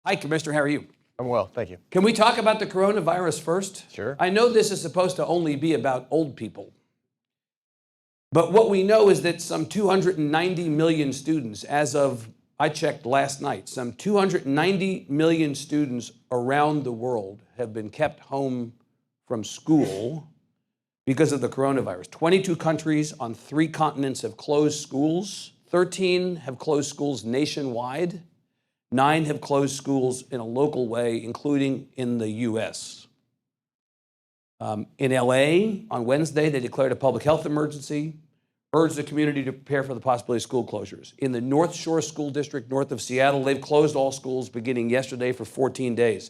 Hi, Commissioner. How are you? I'm well, thank you. Can we talk about the coronavirus first? Sure. I know this is supposed to only be about old people. But what we know is that some 290 million students, as of, I checked last night, some 290 million students around the world have been kept home from school because of the coronavirus. 22 countries on 3 continents have closed schools. 13 have closed schools nationwide. 9 have closed schools in a local way, including in the U.S. In L.A., on Wednesday, they declared a public health emergency, urged the community to prepare for the possibility of school closures. In the North Shore School District, north of Seattle, they've closed all schools beginning yesterday for 14 days.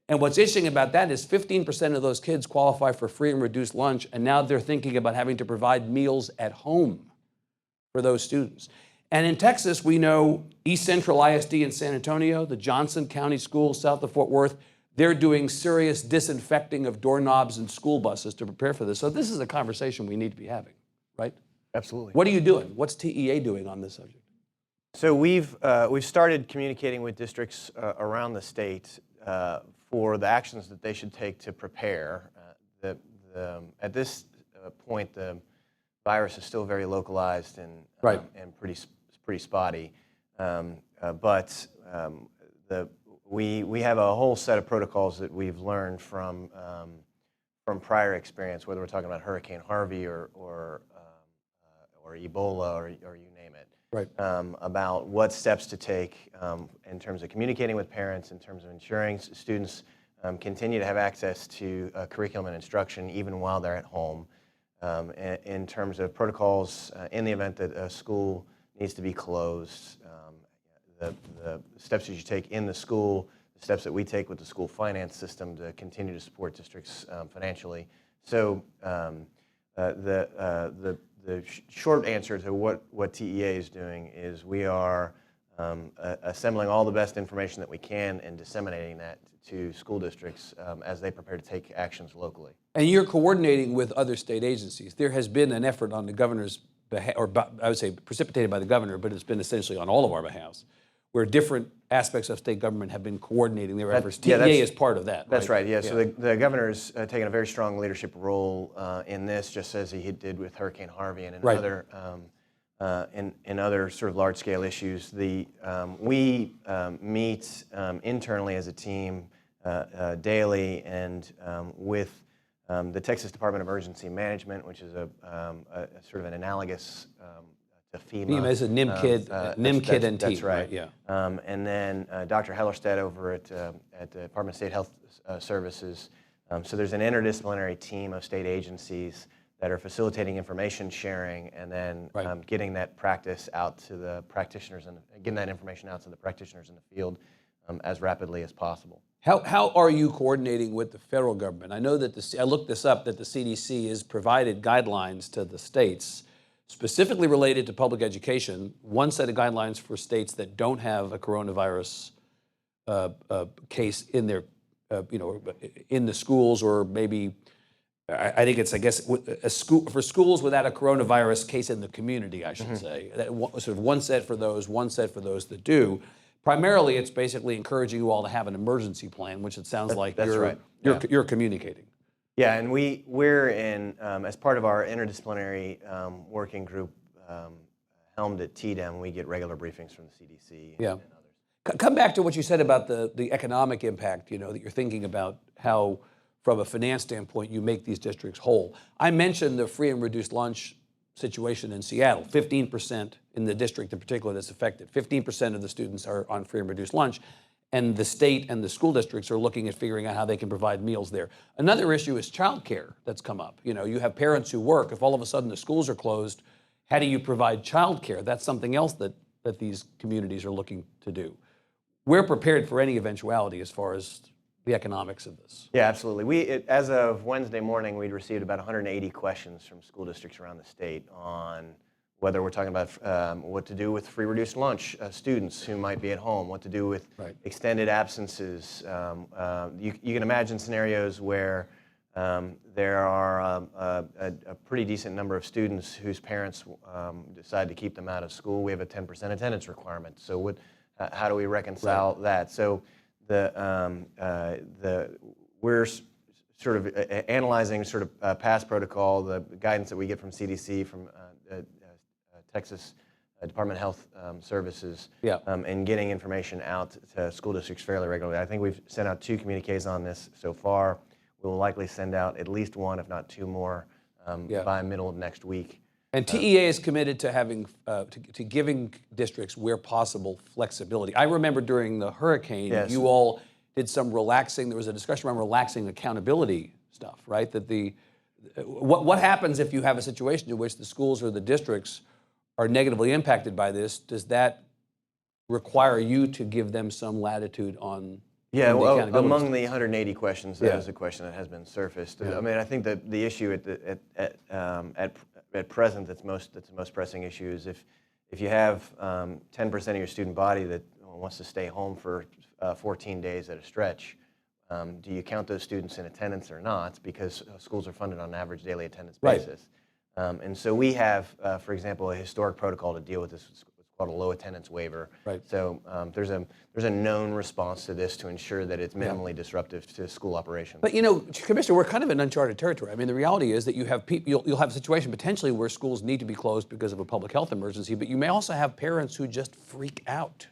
And what's interesting about that is 15% of those kids qualify for free and reduced lunch, and now they're thinking about having to provide meals at home for those students. And in Texas, we know East Central ISD in San Antonio, the Johnson County Schools south of Fort Worth, they're doing serious disinfecting of doorknobs and school buses to prepare for this. So this is a conversation we need to be having, right? Absolutely. What are you doing? What's TEA doing on this subject? So we've started communicating with districts around the state for the actions that they should take to prepare. At this point, the virus is still very localized and Right. And pretty spotty, but we have a whole set of protocols that we've learned from prior experience, whether we're talking about Hurricane Harvey or Ebola or you name it. Right. About what steps to take in terms of communicating with parents, in terms of ensuring students continue to have access to curriculum and instruction even while they're at home, in terms of protocols in the event that a school needs to be closed, the steps that you take in the school, the steps that we take with the school finance system to continue to support districts financially. So the short answer to what TEA is doing is we are assembling all the best information that we can and disseminating that to school districts as they prepare to take actions locally. And you're coordinating with other state agencies. There has been an effort on the governor's behalf, or I would say precipitated by the governor, but it's been essentially on all of our behalves, where different aspects of state government have been coordinating their efforts. TEA is part of that. That's right, yeah. So the governor's taken a very strong leadership role in this, just as he did with Hurricane Harvey and in other sort of large-scale issues. We meet internally as a team daily and with the Texas Department of Emergency Management, which is a sort of an analogous to FEMA. FEMA is a NIMKID and That's right. Yeah. And then Dr. Hellerstedt over at the Department of State Health Services. So there's an interdisciplinary team of state agencies that are facilitating information sharing and then getting that practice out to the practitioners and getting that information out to the practitioners in the field as rapidly as possible. How are you coordinating with the federal government? I know that I looked this up, that the CDC has provided guidelines to the states specifically related to public education, one set of guidelines for states that don't have a coronavirus case in their, in the schools, or maybe, I think it's, for schools without a coronavirus case in the community, I should say. Sort of one set for those that do. Primarily, it's basically encouraging you all to have an emergency plan, which it sounds like you're communicating. Yeah, and we're in, as part of our interdisciplinary working group helmed at TDEM, we get regular briefings from the CDC and others. Come back to what you said about the economic impact, that you're thinking about how, from a finance standpoint, you make these districts whole. I mentioned the free and reduced lunch situation in Seattle. 15% in the district in particular that's affected. 15% of the students are on free and reduced lunch, and the state and the school districts are looking at figuring out how they can provide meals there. Another issue is childcare that's come up. You have parents who work. If all of a sudden the schools are closed, how do you provide childcare? That's something else that these communities are looking to do. We're prepared for any eventuality as far as the economics of this. Yeah, absolutely. As of Wednesday morning, we'd received about 180 questions from school districts around the state on whether we're talking about what to do with free reduced lunch students who might be at home, what to do with extended absences. You can imagine scenarios where there are a pretty decent number of students whose parents decide to keep them out of school. We have a 10% attendance requirement. So how do we reconcile that? So we're sort of analyzing sort of past protocol, the guidance that we get from CDC, from Texas Department of Health Services, Yeah. and getting information out to school districts fairly regularly. I think we've sent out 2 communiques on this so far. We'll likely send out at least 1, if not 2 more, by middle of next week. And TEA is committed to having to giving districts, where possible, flexibility. I remember during the hurricane, you all did some relaxing. There was a discussion around relaxing accountability stuff, right? That what happens if you have a situation in which the schools or the districts are negatively impacted by this? Does that require you to give them some latitude on? Yeah, well, among the 180 questions, that is a question that has been surfaced. I mean, I think that the issue at present that's the most pressing issue is if you have 10% of your student body that wants to stay home for 14 days at a stretch, do you count those students in attendance or not? Because schools are funded on an average daily attendance basis. And so we have, for example, a historic protocol to deal with this. It's called a low attendance waiver. So there's a known response to this to ensure that it's minimally disruptive to school operations. But you know, Commissioner, we're kind of in uncharted territory. I mean, the reality is that you have people. You'll have a situation potentially where schools need to be closed because of a public health emergency. But you may also have parents who just freak out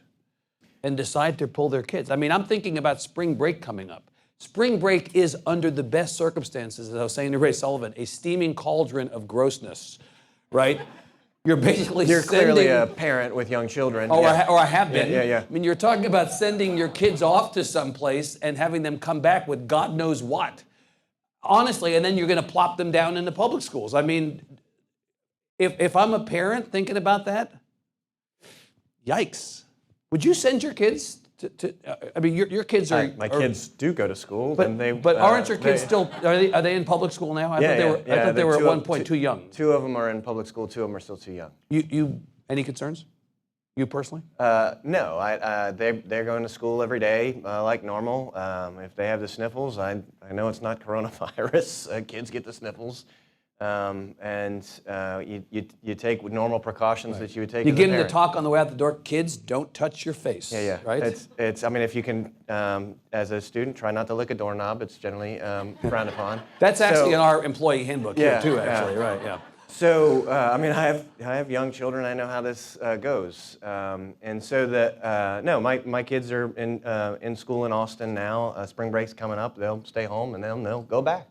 and decide to pull their kids. I mean, I'm thinking about spring break coming up. Spring break is, under the best circumstances, as I was saying to Ray Sullivan, a steaming cauldron of grossness, right? You're basically clearly a parent with young children. Or I have been. Yeah. I mean, you're talking about sending your kids off to someplace and having them come back with God knows what. Honestly, and then you're going to plop them down into public schools. I mean, if I'm a parent thinking about that, yikes. Would you send your kids I mean, your kids are... My kids do go to school. But aren't your kids still... Are they in public school now? I thought they were at one point too young. 2 of them are in public school. 2 of them are still too young. You any concerns? You personally? No. They're going to school every day like normal. If they have the sniffles, I know it's not coronavirus. Kids get the sniffles. And you take normal precautions that you would take. You give them the talk on the way out the door. Kids, don't touch your face. Yeah. Right. It's. I mean, if you can, as a student, try not to lick a doorknob. It's generally frowned upon. That's actually in our employee handbook here too. Actually, right? Yeah. So I mean, I have young children. I know how this goes. And so no, my kids are in school in Austin now. Spring break's coming up. They'll stay home and then they'll go back.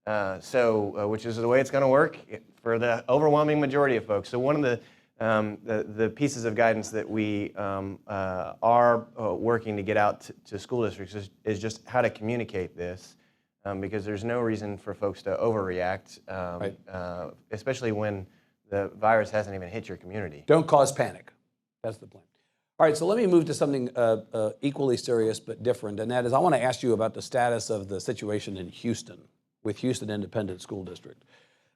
Which is the way it's going to work for the overwhelming majority of folks. So one of the pieces of guidance that we are working to get out to school districts is just how to communicate this, because there's no reason for folks to overreact, especially when the virus hasn't even hit your community. Don't cause panic. That's the plan. All right, so let me move to something equally serious but different, and that is I want to ask you about the status of the situation in Houston, with Houston Independent School District.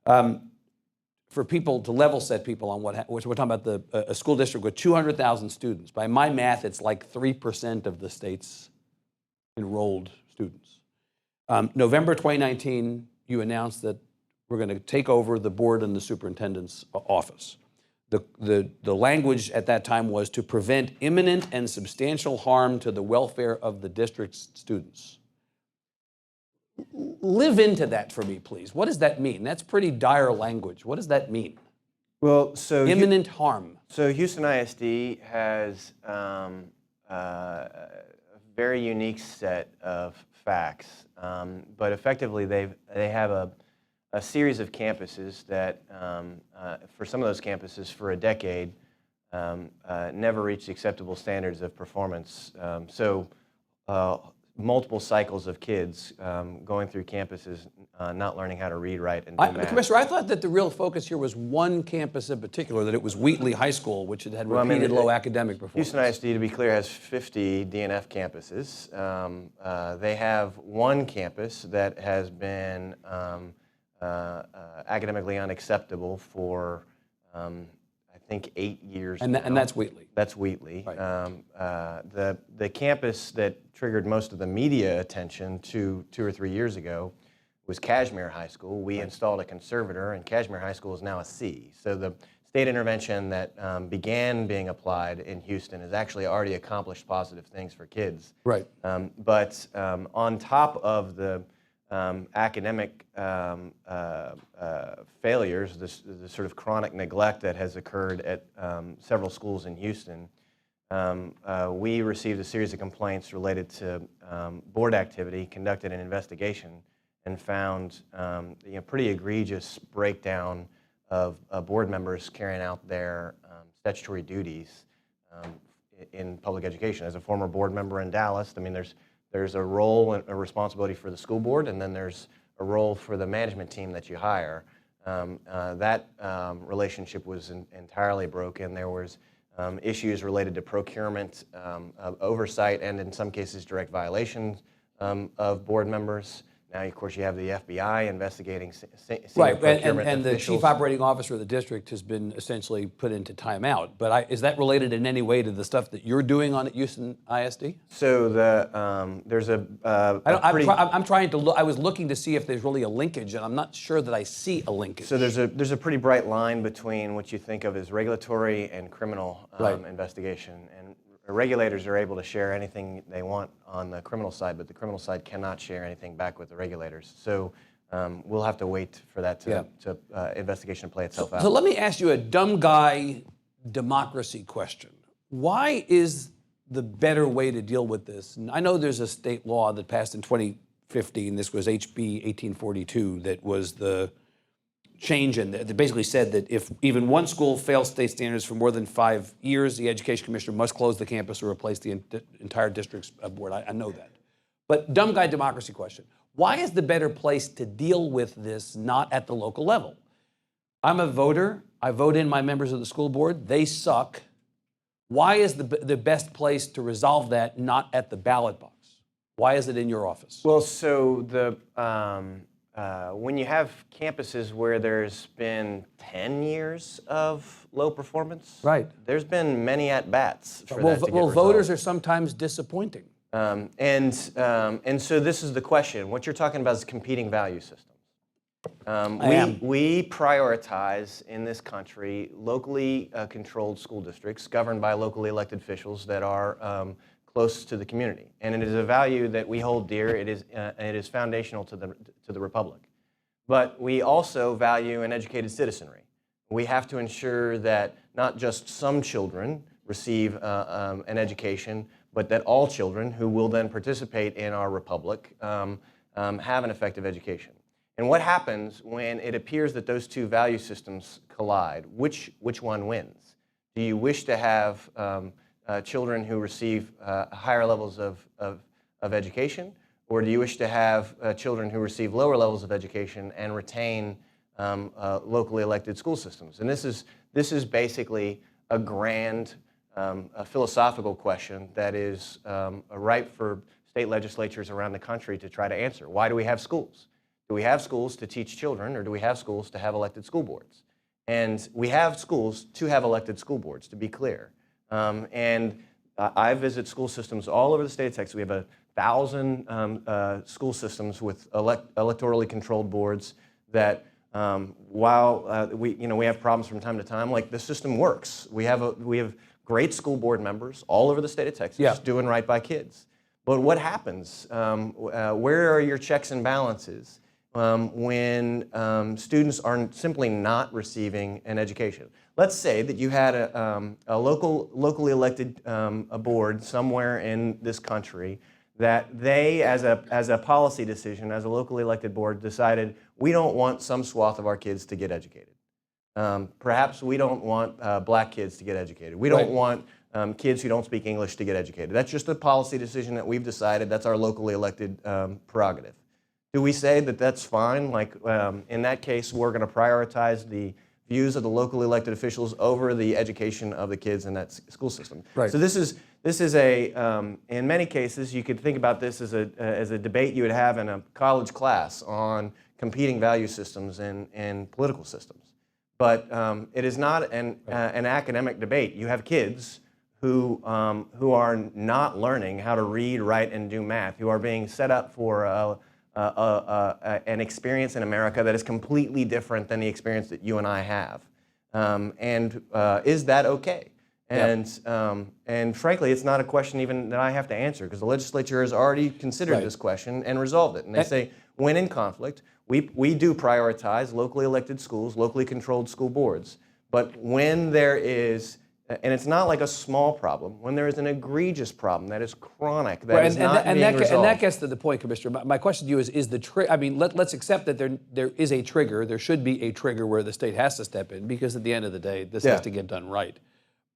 For people, to level set people on we're talking about a school district with 200,000 students. By my math, it's like 3% of the state's enrolled students. November 2019, you announced that we're going to take over the board and the superintendent's office. The language at that time was to prevent imminent and substantial harm to the welfare of the district's students. Live into that for me, please. What does that mean? That's pretty dire language. What does that mean? Well, so imminent harm. So Houston ISD has a very unique set of facts, but effectively they have a series of campuses that, for some of those campuses, for a decade, never reached acceptable standards of performance. Multiple cycles of kids going through campuses, not learning how to read, write, and do math. Commissioner, I thought that the real focus here was one campus in particular, that it was Wheatley High School, which had repeated low academic performance. Houston ISD, to be clear, has 50 DNF campuses. They have one campus that has been academically unacceptable for, I think, 8 years now. And that's Wheatley. That's Wheatley. Right. The campus that triggered most of the media attention 2 or 3 years ago was Kashmir High School. We installed a conservator, and Kashmir High School is now a C. So the state intervention that began being applied in Houston has actually already accomplished positive things for kids. Right. But on top of the academic failures, the sort of chronic neglect that has occurred at several schools in Houston, we received a series of complaints related to board activity, conducted an investigation, and found pretty egregious breakdown of board members carrying out their statutory duties in public education. As a former board member in Dallas, I mean, there's a role and a responsibility for the school board, and then there's a role for the management team that you hire. That relationship was entirely broken. There was issues related to procurement, oversight, and in some cases direct violations of board members. Now, of course, you have the FBI investigating senior procurement and the officials. chief operating officer of the district has been essentially put into timeout. But is that related in any way to the stuff that you're doing on at Houston ISD? So there's I'm trying to look. I was looking to see if there's really a linkage, and I'm not sure that I see a linkage. So there's a pretty bright line between what you think of as regulatory and criminal investigation. And regulators are able to share anything they want on the criminal side, but the criminal side cannot share anything back with the regulators. So we'll have to wait for that investigation to play itself out. So let me ask you a dumb guy democracy question. Why is the better way to deal with this? And I know there's a state law that passed in 2015. This was HB 1842 that was the change in that basically said that if even one school fails state standards for more than 5 years, the education commissioner must close the campus or replace the entire district's board. I know that. But dumb guy democracy question. Why is the better place to deal with this not at the local level? I'm a voter. I vote in my members of the school board. They suck. Why is the best place to resolve that not at the ballot box? Why is it in your office? Well, so when you have campuses where there's been 10 years of low performance, right, there's been many at-bats for that to get resolved. Voters are sometimes disappointing. And so this is the question. What you're talking about is competing value systems. We prioritize in this country locally controlled school districts governed by locally elected officials that are close to the community, and it is a value that we hold dear. It is foundational to the republic. But we also value an educated citizenry. We have to ensure that not just some children receive an education, but that all children who will then participate in our republic have an effective education. And what happens when it appears that those two value systems collide? Which one wins? Do you wish to have children who receive higher levels of education, or do you wish to have children who receive lower levels of education and retain locally elected school systems? And this is basically a grand philosophical question that is ripe for state legislatures around the country to try to answer. Why do we have schools? Do we have schools to teach children, or do we have schools to have elected school boards? And we have schools to have elected school boards, to be clear. And I visit school systems all over the state of Texas. We have 1,000 school systems with electorally controlled boards that, while we have problems from time to time, like the system works. We have great school board members all over the state of Texas doing right by kids. But what happens? Where are your checks and balances when students are simply not receiving an education? Let's say that you had a locally elected a board somewhere in this country that they, as a policy decision, as a locally elected board, decided we don't want some swath of our kids to get educated. Perhaps we don't want black kids to get educated. We don't want kids who don't speak English to get educated. That's just a policy decision that we've decided. That's our locally elected prerogative. Do we say that that's fine? Like in that case, we're going to prioritize the views of the locally elected officials over the education of the kids in that school system. Right. So this is in many cases, you could think about this as a debate you would have in a college class on competing value systems and political systems. But it is not an academic debate. You have kids who are not learning how to read, write, and do math, who are being set up for an experience in America that is completely different than the experience that you and I have. Is that okay? And frankly, it's not a question even that I have to answer, because the legislature has already considered this question and resolved it. And they say, when in conflict, we do prioritize locally elected schools, locally controlled school boards. But when there is, and it's not like a small problem, when there is an egregious problem that is chronic, that is not being resolved. And that gets to the point, Commissioner. My question to you is the trigger, I mean, let's accept that there is a trigger, there should be a trigger where the state has to step in, because at the end of the day, this has to get done right.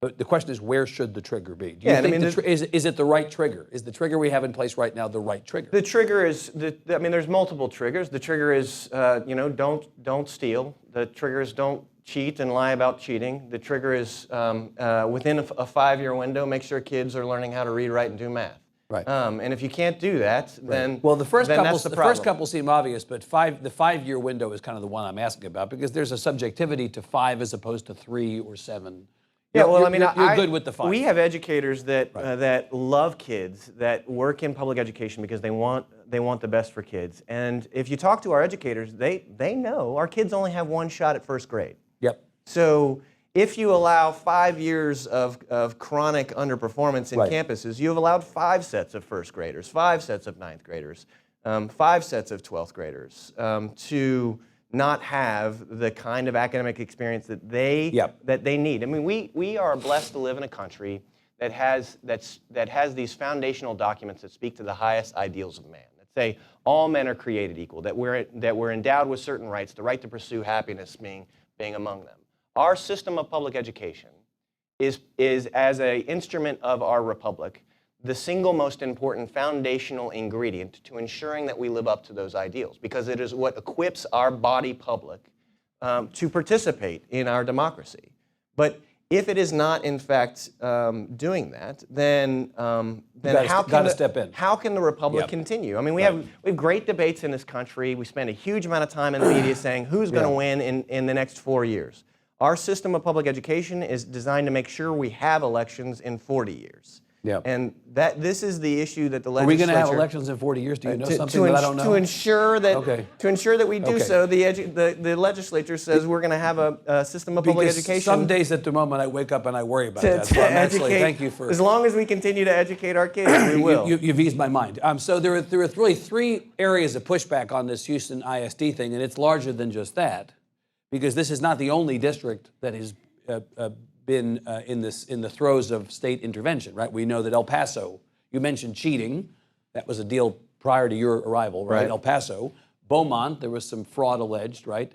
But the question is, where should the trigger be? Do you think is it the right trigger? Is the trigger we have in place right now the right trigger? The trigger is, I mean, there's multiple triggers. The trigger is, don't steal. The trigger is don't cheat and lie about cheating. The trigger is within a 5-year window, make sure kids are learning how to read, write, and do math. Right. And if you can't do that, then well, the first the couple seem obvious, but the 5-year window is kind of the one I'm asking about, because there's a subjectivity to 5 as opposed to 3 or 7. Yeah, well, I mean, you're good with the 5. We have educators that that love kids, that work in public education because they want the best for kids. And if you talk to our educators, they know our kids only have one shot at first grade. Yep. So if you allow 5 years of chronic underperformance in campuses, you have allowed 5 sets of first graders, 5 sets of 9th graders, 5 sets of 12th graders to not have the kind of academic experience that they need. I mean, we are blessed to live in a country that has these foundational documents that speak to the highest ideals of man. That say all men are created equal. That we're endowed with certain rights. The right to pursue happiness being among them. Our system of public education is as an instrument of our republic, the single most important foundational ingredient to ensuring that we live up to those ideals, because it is what equips our body public to participate in our democracy. But if it is not, in fact, doing that, then how can the republic continue? I mean, we have great debates in this country. We spend a huge amount of time in the media saying who's going to win in the next 4 years. Our system of public education is designed to make sure we have elections in 40 years. Yeah. And this is the issue that the legislature... Are we going to have elections in 40 years? Do you know something that I don't know? To ensure that we do so, the legislature says we're going to have a system of public education. Some days at the moment I wake up and I worry about that. So thank you for... As long as we continue to educate our kids, we will. You've eased my mind. So there are really 3 areas of pushback on this Houston ISD thing, and it's larger than just that, because this is not the only district that has been in the throes of state intervention, right? We know that El Paso, you mentioned cheating. That was a deal prior to your arrival, right? El Paso. Beaumont, there was some fraud alleged, right?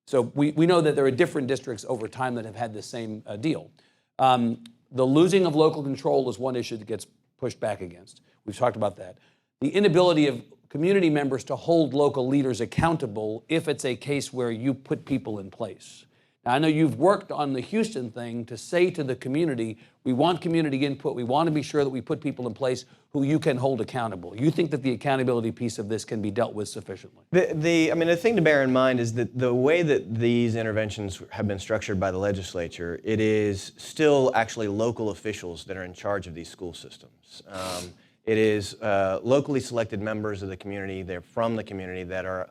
So we know that there are different districts over time that have had the same deal. The losing of local control is one issue that gets pushed back against. We've talked about that. The inability of community members to hold local leaders accountable if it's a case where you put people in place. Now, I know you've worked on the Houston thing to say to the community, we want community input, we want to be sure that we put people in place who you can hold accountable. You think that the accountability piece of this can be dealt with sufficiently? The thing to bear in mind is that the way that these interventions have been structured by the legislature, it is still actually local officials that are in charge of these school systems. It is locally selected members of the community, they're from the community, that are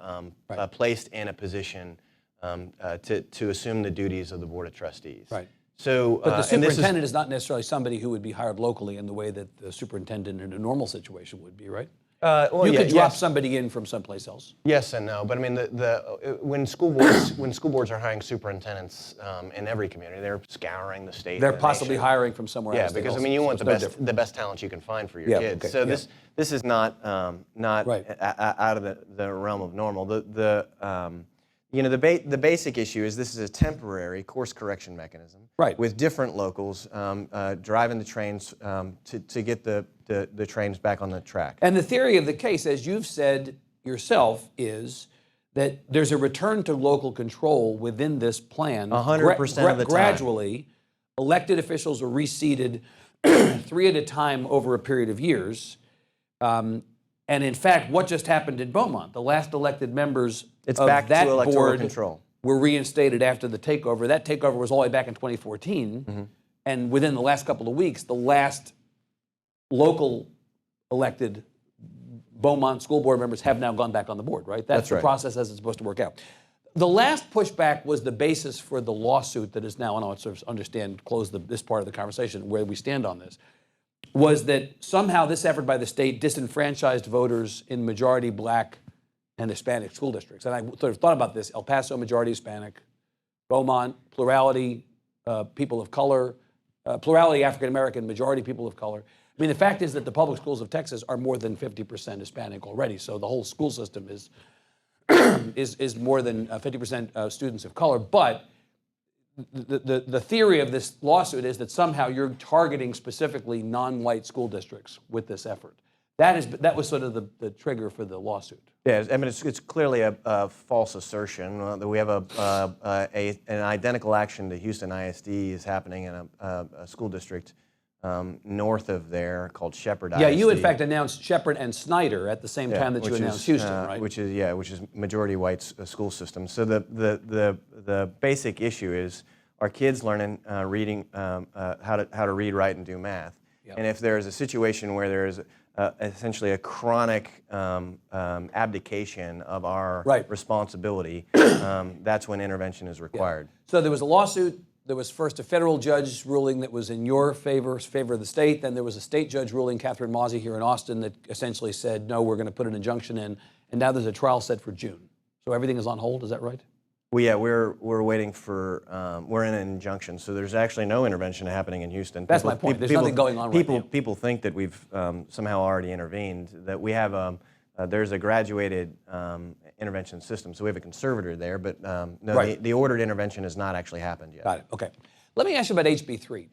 placed in a position to assume the duties of the Board of Trustees. Right. So, but the superintendent is not necessarily somebody who would be hired locally in the way that the superintendent in a normal situation would be, right? You could drop somebody in from someplace else. Yes and no, but I mean, when school boards are hiring superintendents in every community, they're scouring the state. They're possibly hiring from somewhere else. Yeah, because I mean, you want the best talent you can find for your kids. Okay, so this is not out of the realm of normal. The basic issue is this is a temporary course correction mechanism with different locals driving the trains to get the trains back on the track. And the theory of the case, as you've said yourself, is that there's a return to local control within this plan. 100% of the time. Gradually, elected officials are reseated 3 at a time over a period of years. And in fact, what just happened in Beaumont, the last elected members of that board were reinstated after the takeover. That takeover was all the way back in 2014. And within the last couple of weeks, the last local elected Beaumont school board members have now gone back on the board, right? That's the process as it's supposed to work out. The last pushback was the basis for the lawsuit that is now, and I'll sort of close this part of the conversation, where we stand on this, was that somehow this effort by the state disenfranchised voters in majority black and Hispanic school districts. And I sort of thought about this: El Paso, majority Hispanic; Beaumont, plurality people of color; plurality African American, majority people of color. I mean, the fact is that the public schools of Texas are more than 50% Hispanic already, so the whole school system is more than 50% students of color. But the theory of this lawsuit is that somehow you're targeting specifically non-white school districts with this effort. That was sort of the trigger for the lawsuit. Yeah, I mean, it's clearly a false assertion. That we have an identical action to Houston ISD is happening in a school district north of there called Shepherd ISD. Yeah, you in fact announced Shepherd and Snyder at the same time that you announced Houston, right? Which is majority white school system. So the basic issue is, are kids learning reading how to read, write, and do math? Yep. And if there is a situation where there is essentially a chronic abdication of our responsibility, that's when intervention is required. Yeah. So there was a lawsuit. There was first a federal judge ruling that was in your favor of the state. Then there was a state judge ruling, Catherine Mozzie here in Austin, that essentially said, no, we're going to put an injunction in. And now there's a trial set for June. So everything is on hold, is that right? Well, yeah, we're waiting for, we're in an injunction. So there's actually no intervention happening in Houston. That's my point. There's nothing going on right now. People think that we've somehow already intervened, that we have, there's a graduated intervention system. So we have a conservator there, but no, the ordered intervention has not actually happened yet. Got it, okay. Let me ask you about HB 3.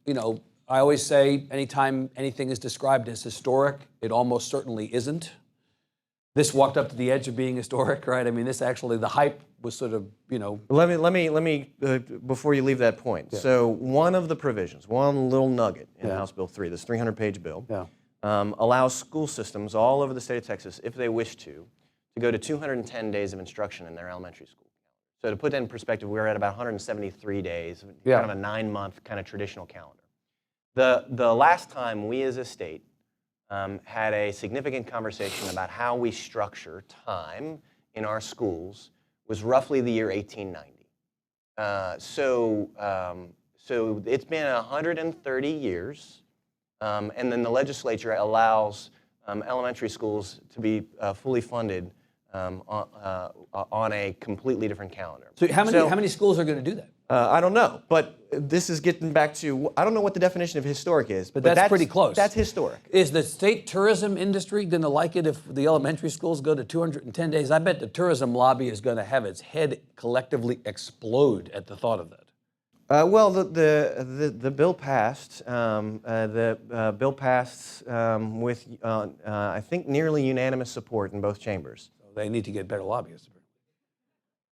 You know, I always say anytime anything is described as historic, it almost certainly isn't. This walked up to the edge of being historic, right? I mean, this actually, the hype was sort of, you know. Let me before you leave that point. Yeah. So one of the provisions, one little nugget in House Bill 3, this 300-page bill, allows school systems all over the state of Texas, if they wish to go to 210 days of instruction in their elementary school. So to put that in perspective, we're at about 173 days, kind of a 9-month kind of traditional calendar. The last time we as a state had a significant conversation about how we structure time in our schools was roughly the year 1890. So it's been 130 years, and then the legislature allows elementary schools to be fully funded on a completely different calendar. So how many schools are going to do that? I don't know, but this is getting back to, I don't know what the definition of historic is. But that's pretty close. That's historic. Is the state tourism industry going to like it if the elementary schools go to 210 days? I bet the tourism lobby is going to have its head collectively explode at the thought of that. Well, the bill passed. The bill passed with, I think, nearly unanimous support in both chambers. So they need to get better lobbyists.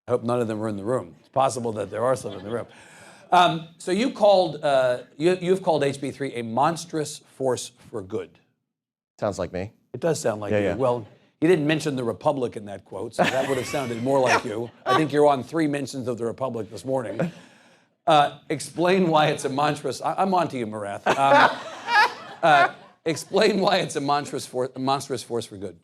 I hope none of them are in the room. It's possible that there are some in the room. So you've called HB 3 a monstrous force for good. Sounds like me. It does sound like you. Yeah. Well, you didn't mention the Republic in that quote, so that would have sounded more like you. I think you're on 3 mentions of the Republic this morning. Explain why it's a monstrous. I'm on to you, Morath. Explain why it's a monstrous force for good.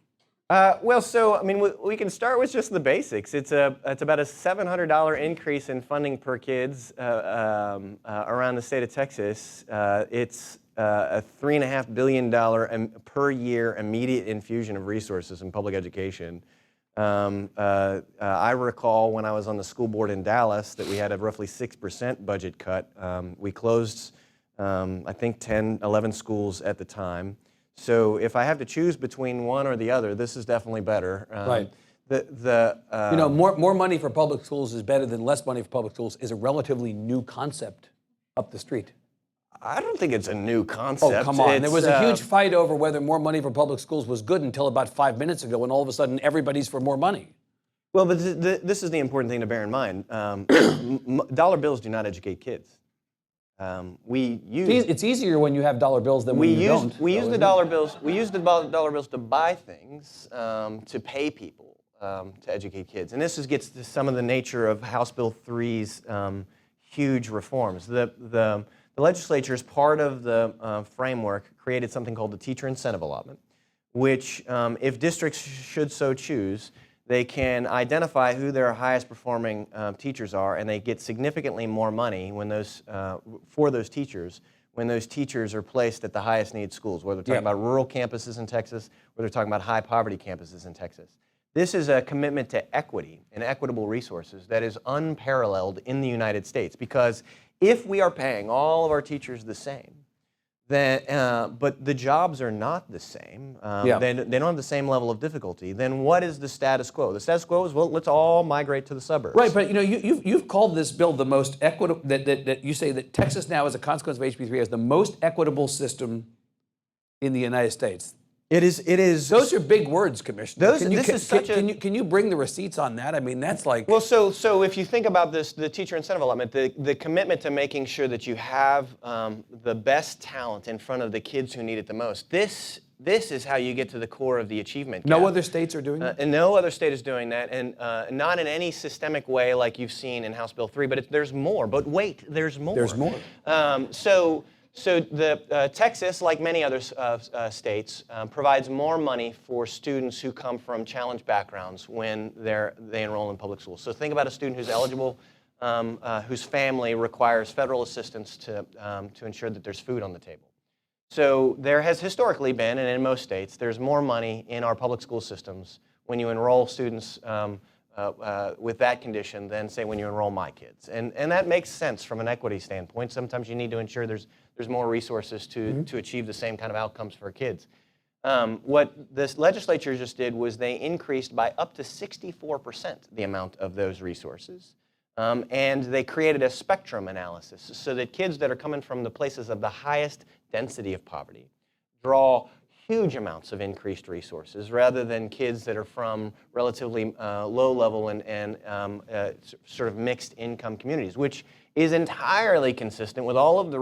Well, so I mean, we can start with just the basics. It's about a $700 increase in funding per kids around the state of Texas. It's a $3.5 billion per year immediate infusion of resources in public education. I recall when I was on the school board in Dallas that we had a roughly 6% budget cut. We closed, I think, 10, 11 schools at the time. So if I have to choose between one or the other, this is definitely better. Right. You know, more money for public schools is better than less money for public schools is a relatively new concept up the street. I don't think it's a new concept. Oh, come on. There was a huge fight over whether more money for public schools was good until about 5 minutes ago, when all of a sudden everybody's for more money. Well, but this is the important thing to bear in mind. Dollar bills do not educate kids. It's easier when you have dollar bills than when you don't. We use the dollar bills. We use the dollar bills to buy things, to pay people, to educate kids. And this gets to some of the nature of House Bill 3's huge reforms. The legislature, as part of the framework, created something called the teacher incentive allotment, which, if districts should so choose, They can identify who their highest performing teachers are, and they get significantly more money when for those teachers when those teachers are placed at the highest need schools, whether they're talking about rural campuses in Texas, or they're talking about high poverty campuses in Texas. This is a commitment to equity and equitable resources that is unparalleled in the United States, because if we are paying all of our teachers the same, then, but the jobs are not the same, they don't have the same level of difficulty, then what is the status quo? The status quo is, well, let's all migrate to the suburbs. Right, but you've called this bill the most equitable, that you say that Texas now, as a consequence of HB3, has the most equitable system in the United States. It is. Those are big words, Commissioner. Can you bring the receipts on that? I mean, that's like. Well, so if you think about this, the teacher incentive allotment, the commitment to making sure that you have the best talent in front of the kids who need it the most. This is how you get to the core of the achievement gap. No other states are doing that? And no other state is doing that, and not in any systemic way like you've seen in House Bill 3, but there's more. But wait, there's more. There's more. So the Texas, like many other states, provides more money for students who come from challenged backgrounds when they enroll in public schools. So think about a student who's eligible, whose family requires federal assistance to ensure that there's food on the table. So there has historically been, and in most states, there's more money in our public school systems when you enroll students with that condition than, say, when you enroll my kids. And that makes sense from an equity standpoint. Sometimes you need to ensure there's more resources to achieve the same kind of outcomes for kids. What this legislature just did was they increased by up to 64% the amount of those resources. And they created a spectrum analysis so that kids that are coming from the places of the highest density of poverty draw huge amounts of increased resources, rather than kids that are from relatively low level and sort of mixed income communities, which is entirely consistent with all of the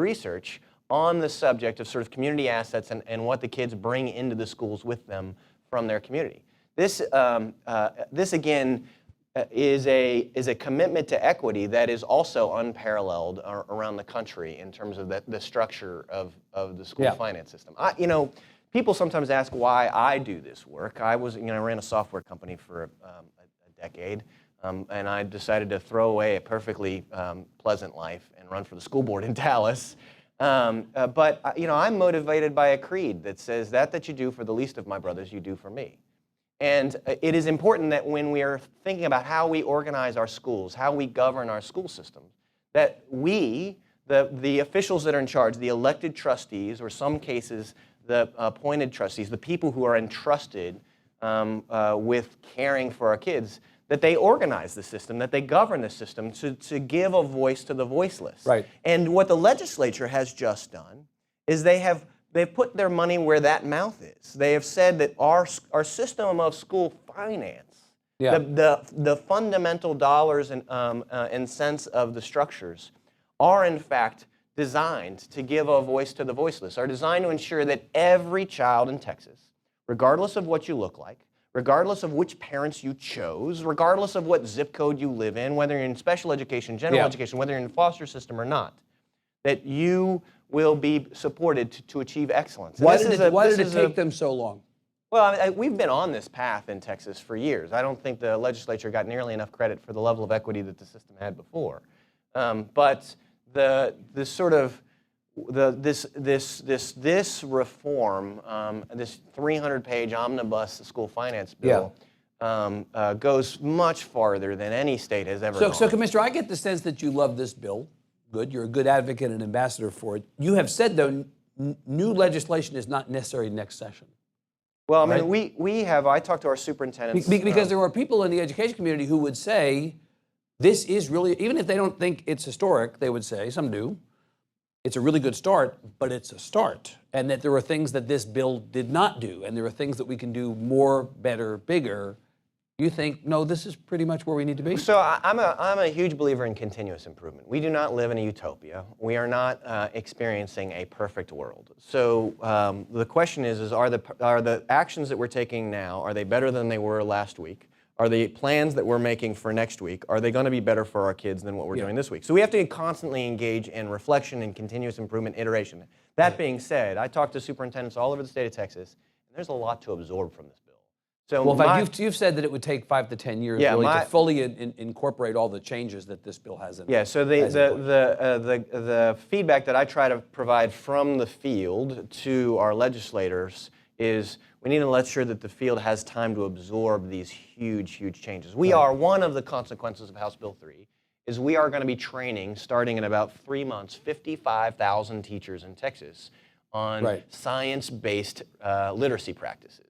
research on the subject of sort of community assets and what the kids bring into the schools with them from their community. This again is a commitment to equity that is also unparalleled around the country in terms of the structure of the school finance system. People sometimes ask why I do this work. I ran a software company for a decade, and I decided to throw away a perfectly pleasant life and run for the school board in Dallas. But I'm motivated by a creed that says that you do for the least of my brothers, you do for me. And it is important that when we are thinking about how we organize our schools, how we govern our school system, that we, the officials that are in charge, the elected trustees, or some cases the appointed trustees, the people who are entrusted with caring for our kids, that they organize the system, that they govern the system to give a voice to the voiceless. Right. And what the legislature has just done is they've put their money where that mouth is. They have said that our system of school finance, the fundamental dollars and cents of the structures, are in fact designed to give a voice to the voiceless, are designed to ensure that every child in Texas, regardless of what you look like, regardless of which parents you chose, regardless of what zip code you live in, whether you're in special education, general education, whether you're in the foster system or not, that you will be supported to achieve excellence. Why did it take them so long? Well, we've been on this path in Texas for years. I don't think the legislature got nearly enough credit for the level of equity that the system had before. But this reform, this 300-page omnibus school finance bill, goes much farther than any state has ever gone. So, Commissioner, I get the sense that you love this bill. Good, you're a good advocate and ambassador for it. You have said, though, new legislation is not necessary next session. Well, I mean, I talked to our superintendents. Because there are people in the education community who would say, this is really, even if they don't think it's historic, they would say, some do, it's a really good start, but it's a start. And that there are things that this bill did not do, and there are things that we can do more, better, bigger. You think, no, this is pretty much where we need to be? So I'm a huge believer in continuous improvement. We do not live in a utopia. We are not experiencing a perfect world. So the question is are the actions that we're taking now, are they better than they were last week? Are the plans that we're making for next week, are they going to be better for our kids than what we're doing this week? So we have to constantly engage in reflection and continuous improvement iteration. That being said, I talked to superintendents all over the state of Texas, and there's a lot to absorb from this bill. So Well, in fact, you've said that it would take 5 to 10 years really to fully incorporate all the changes that this bill has in it. Yeah, so the feedback that I try to provide from the field to our legislators is we need to let sure that the field has time to absorb these huge, huge changes. We are, one of the consequences of House Bill 3 is we are going to be training, starting in about 3 months, 55,000 teachers in Texas on science-based literacy practices.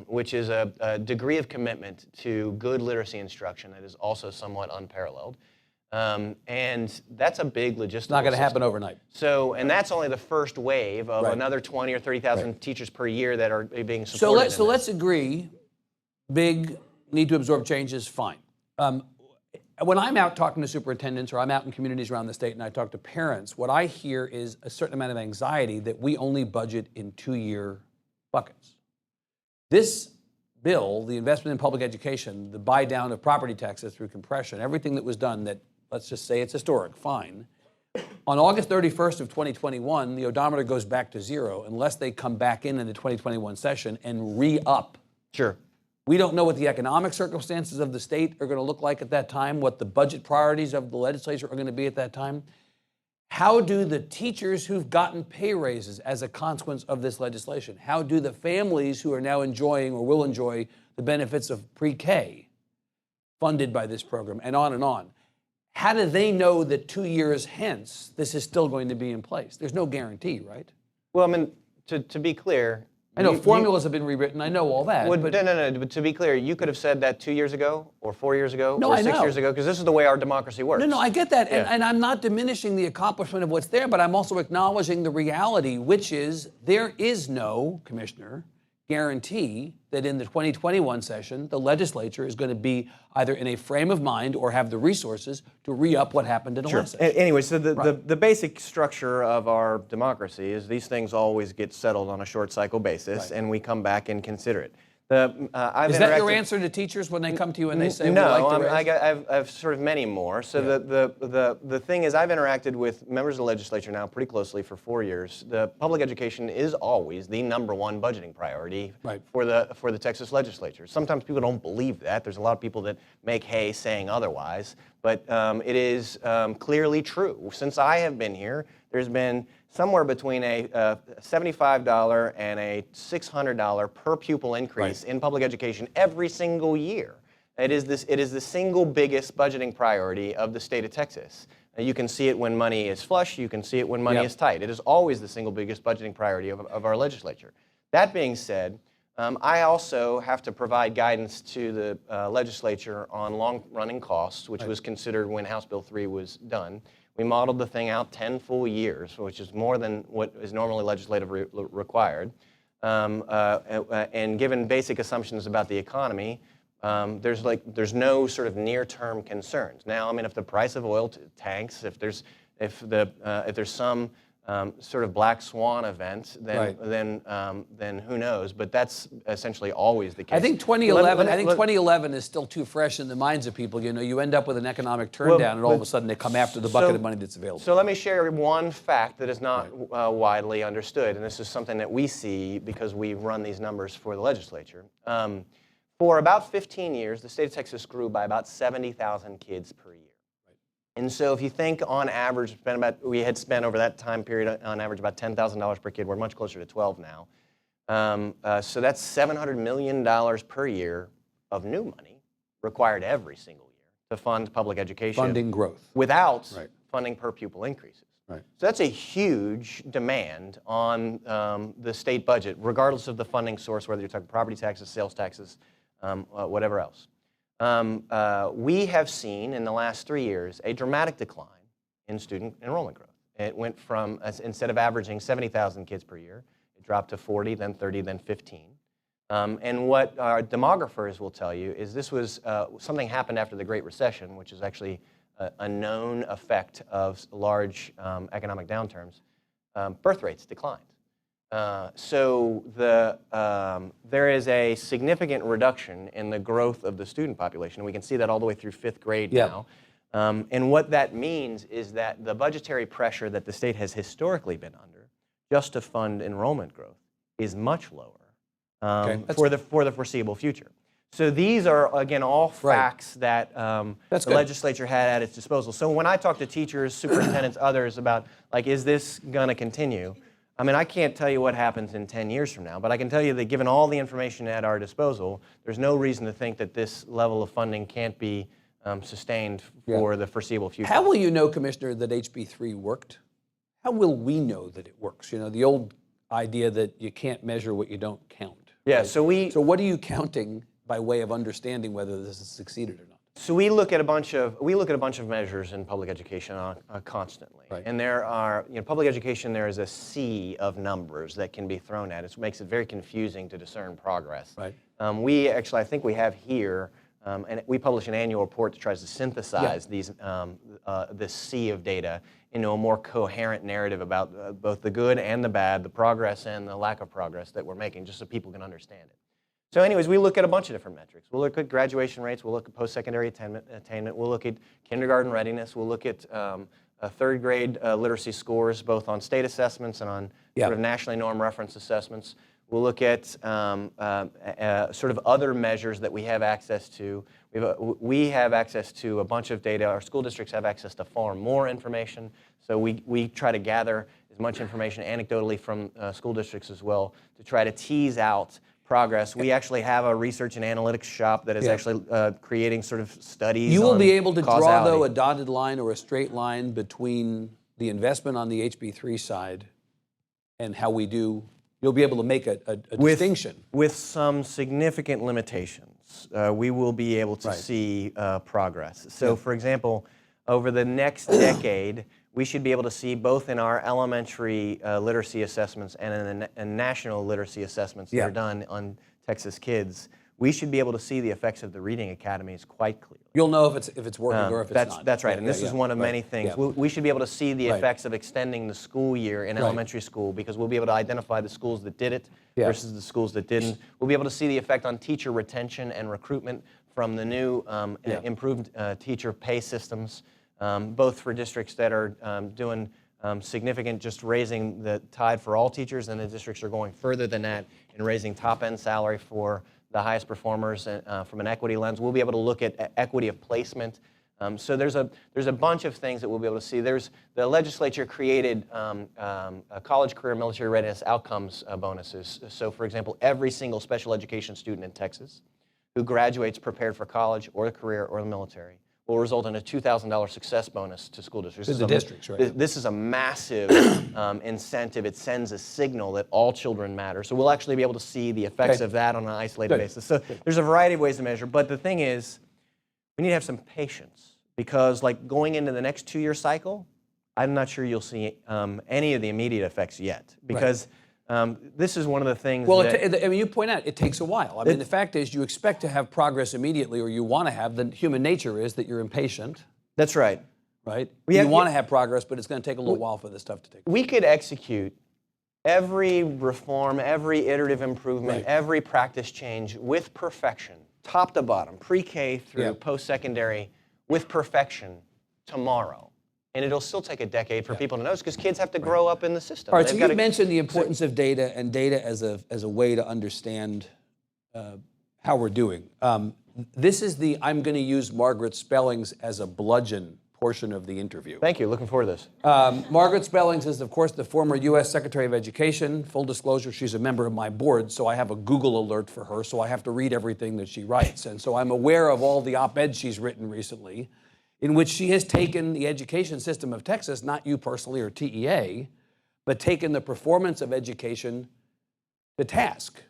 Which is a degree of commitment to good literacy instruction that is also somewhat unparalleled. And that's a big logistical It's not going to happen system. overnight. So, and that's only the first wave of another 20 or 30,000 teachers per year that are being supported. So let's agree, big, need to absorb changes, fine. When I'm out talking to superintendents or I'm out in communities around the state and I talk to parents, what I hear is a certain amount of anxiety that we only budget in 2-year buckets. This bill, the investment in public education, the buy down of property taxes through compression, everything that was done that, let's just say it's historic, fine. On August 31st of 2021, the odometer goes back to 0 unless they come back in the 2021 session and re-up. Sure. We don't know what the economic circumstances of the state are going to look like at that time, what the budget priorities of the legislature are going to be at that time. How do the teachers who've gotten pay raises as a consequence of this legislation, how do the families who are now enjoying or will enjoy the benefits of pre-K funded by this program, and on, how do they know that 2 years hence this is still going to be in place? There's no guarantee, right? Well, I mean, to be clear, I know formulas have been rewritten. I know all that. Well, but no. But to be clear, you could have said that 2 years ago, or 4 years ago, No, or I 6 know. years ago, because this is the way our democracy works. No, I get that, Yeah. and I'm not diminishing the accomplishment of what's there, but I'm also acknowledging the reality, which is there is no, Commissioner, guarantee that in the 2021 session, the legislature is going to be either in a frame of mind or have the resources to re-up what happened in the last session. Anyway, so the basic structure of our democracy is these things always get settled on a short cycle basis, and we come back and consider it. Is that your answer to teachers when they come to you and they say, we'd like to raise? I've sort of many more. So the thing is, I've interacted with members of the legislature now pretty closely for 4 years. The public education is always the #1 budgeting priority for the Texas legislature. Sometimes people don't believe that. There's a lot of people that make hay saying otherwise, but it is clearly true. Since I have been here, there's been somewhere between a $75 and a $600 per pupil increase in public education every single year. It is the single biggest budgeting priority of the state of Texas. You can see it when money is flush. You can see it when money is tight. It is always the single biggest budgeting priority of our legislature. That being said, I also have to provide guidance to the legislature on long-running costs, which was considered when House Bill 3 was done. We modeled the thing out 10 full years, which is more than what is normally legislatively required. And given basic assumptions about the economy, there's no sort of near-term concerns. Now, I mean, if the price of oil tanks, if there's some sort of black swan event, then who knows? But that's essentially always the case. I think 2011 is still too fresh in the minds of people. You know, you end up with an economic turndown, and all of a sudden they come after the bucket of money that's available. So let me share one fact that is not widely understood, and this is something that we see because we run these numbers for the legislature. For about 15 years, the state of Texas grew by about 70,000 kids per year. And so if you think on average, we had spent over that time period on average about $10,000 per kid. We're much closer to 12 now. So that's $700 million per year of new money required every single year to fund public education. Funding growth. Without funding per pupil increases. Right. So that's a huge demand on the state budget, regardless of the funding source, whether you're talking property taxes, sales taxes, whatever else. We have seen in the last 3 years a dramatic decline in student enrollment growth. It went from, instead of averaging 70,000 kids per year, it dropped to 40, then 30, then 15. And what our demographers will tell you is this was something happened after the Great Recession, which is actually a known effect of large economic downturns. Birth rates declined. So there is a significant reduction in the growth of the student population. We can see that all the way through 5th grade now. And what that means is that the budgetary pressure that the state has historically been under just to fund enrollment growth is much lower for the foreseeable future. So these are, again, all facts that the legislature had at its disposal. So when I talk to teachers, superintendents, others about, like, is this going to continue? I mean, I can't tell you what happens in 10 years from now, but I can tell you that given all the information at our disposal, there's no reason to think that this level of funding can't be sustained for the foreseeable future. How will you know, Commissioner, that HB3 worked? How will we know that it works? You know, the old idea that you can't measure what you don't count. Yeah, right? So what are you counting by way of understanding whether this has succeeded or not? So we look at a bunch of measures in public education constantly, and there are, public education. There is a sea of numbers that can be thrown at it. It makes it very confusing to discern progress. Right. We actually, I think we have here, and we publish an annual report that tries to synthesize these this sea of data into a more coherent narrative about both the good and the bad, the progress and the lack of progress that we're making, just so people can understand it. So anyways, we look at a bunch of different metrics. We'll look at graduation rates, we'll look at post-secondary attainment, we'll look at kindergarten readiness, we'll look at third grade literacy scores, both on state assessments and on sort of nationally norm reference assessments. We'll look at sort of other measures that we have access to. We have access to a bunch of data. Our school districts have access to far more information. So we try to gather as much information anecdotally from school districts as well to try to tease out progress. We actually have a research and analytics shop that is actually creating sort of studies. You will on be able to draw, causality. though, a dotted line or a straight line between the investment on the HB3 side and how we do. You'll be able to make a distinction. With some significant limitations, we will be able to see progress. So, for example, over the next decade, we should be able to see both in our elementary literacy assessments and in national literacy assessments that are done on Texas kids, we should be able to see the effects of the reading academies quite clearly. You'll know if it's working or if it's not. That's right, and this is one of many things. We should be able to see the effects of extending the school year in elementary school, because we'll be able to identify the schools that did it versus the schools that didn't. We'll be able to see the effect on teacher retention and recruitment from the new improved teacher pay systems, both for districts that are doing significant, just raising the tide for all teachers, and the districts are going further than that in raising top-end salary for the highest performers from an equity lens. We'll be able to look at equity of placement. So there's a bunch of things that we'll be able to see. The legislature created college, career, military readiness outcomes bonuses. So, for example, every single special education student in Texas who graduates prepared for college or the career or the military will result in a $2,000 success bonus to school districts. To the districts, right? This is a massive incentive. It sends a signal that all children matter. So we'll actually be able to see the effects of that on an isolated basis. So there's a variety of ways to measure, but the thing is, we need to have some patience, because like going into the next 2-year cycle, I'm not sure you'll see any of the immediate effects yet, because this is one of the things that... I mean, you point out, it takes a while. I mean, the fact is you expect to have progress immediately, or you want to have. The human nature is that you're impatient. That's right. Right? You want to have progress, but it's going to take a little while for this stuff to take place. We could execute every reform, every iterative improvement, every practice change with perfection, top to bottom, pre-K through post-secondary, with perfection tomorrow. And it'll still take a decade for people to notice, because kids have to grow up in the system. All right, so you mentioned the importance of data, and data as a way to understand how we're doing. This is the I'm going to use Margaret Spellings as a bludgeon portion of the interview. Thank you. Looking forward to this. Margaret Spellings is, of course, the former U.S. Secretary of Education. Full disclosure, she's a member of my board, so I have a Google alert for her, so I have to read everything that she writes. And so I'm aware of all the op-eds she's written recently, in which she has taken the education system of Texas, not you personally or TEA, but taken the performance of education to task.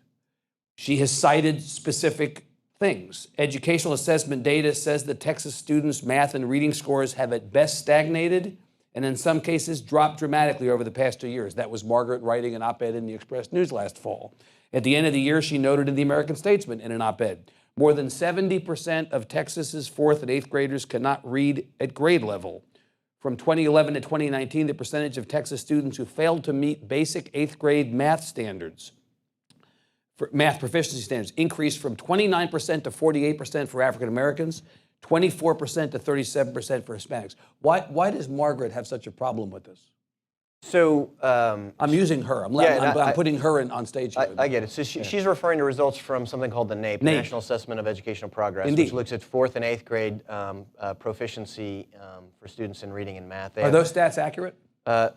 She has cited specific things. Educational assessment data says that Texas students' math and reading scores have at best stagnated, and in some cases dropped dramatically over the past 2 years. That was Margaret writing an op-ed in the Express News last fall. At the end of the year, she noted in the American Statesman in an op-ed, more than 70% of Texas's 4th and 8th graders cannot read at grade level. From 2011 to 2019, the percentage of Texas students who failed to meet basic 8th grade math standards, math proficiency standards, increased from 29% to 48% for African Americans, 24% to 37% for Hispanics. Why does Margaret have such a problem with this? So I'm using her. I'm putting her on stage here. I get it. So she's referring to results from something called the NAEP, the National Assessment of Educational Progress, Indeed. which looks at 4th and 8th grade proficiency for students in reading and math. Are those stats accurate?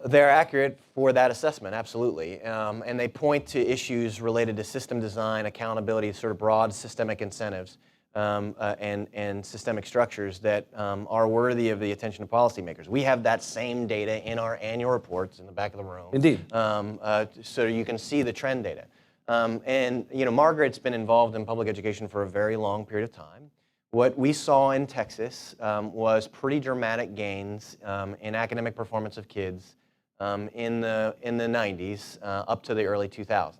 They're accurate for that assessment, absolutely. And they point to issues related to system design, accountability, sort of broad systemic incentives, and systemic structures that are worthy of the attention of policymakers. We have that same data in our annual reports in the back of the room. Indeed. So you can see the trend data. And Margaret's been involved in public education for a very long period of time. What we saw in Texas was pretty dramatic gains in academic performance of kids in the 90s up to the early 2000s.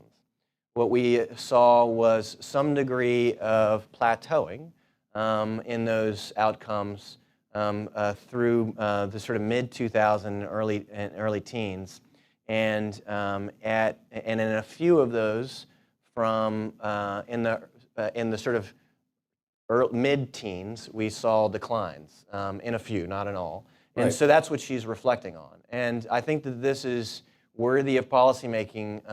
What we saw was some degree of plateauing in those outcomes through the sort of mid-2000s and early teens, and in a few of those from in the sort of mid-teens, we saw declines in a few, not in all. And Right. so that's what she's reflecting on. And I think that this is worthy of policymaking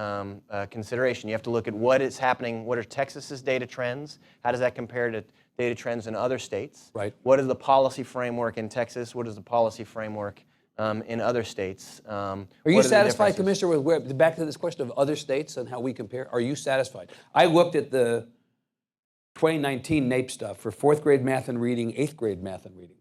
consideration. You have to look at what is happening, what are Texas's data trends, how does that compare to data trends in other states? Right. What is the policy framework in Texas? What is the policy framework in other states? Are you satisfied, Commissioner, with back to this question of other states and how we compare? Are you satisfied? I looked at the 2019 NAEP stuff for 4th grade math and reading, 8th grade math and reading.